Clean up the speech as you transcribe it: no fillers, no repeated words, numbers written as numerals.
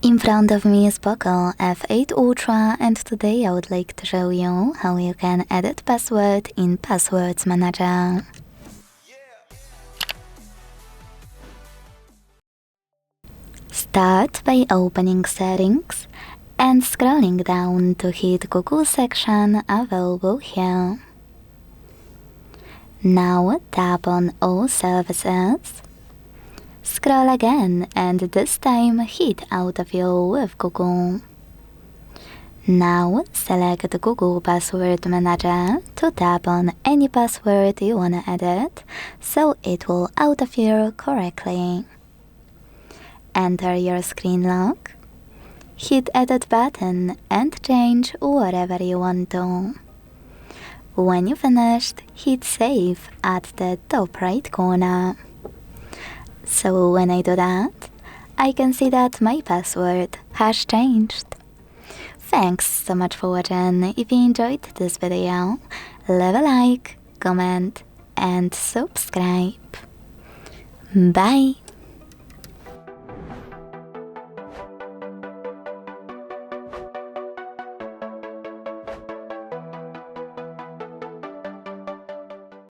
In front of me is POCO F8 Ultra, and today I would like to show you how you can edit password in Passwords Manager. Start by opening Settings and scrolling down to hit Google section available here. Now tap on All Services. Scroll again and this time hit Autofill with Google. Now select the Google Password Manager to tap on any password you wanna edit so it will autofill correctly. Enter your screen lock, hit Edit button and change whatever you want to. When you finished, hit Save at the top right corner. So when I do that, I can see that my password has changed. Thanks so much for watching. If you enjoyed this video, leave a like, comment and subscribe. Bye!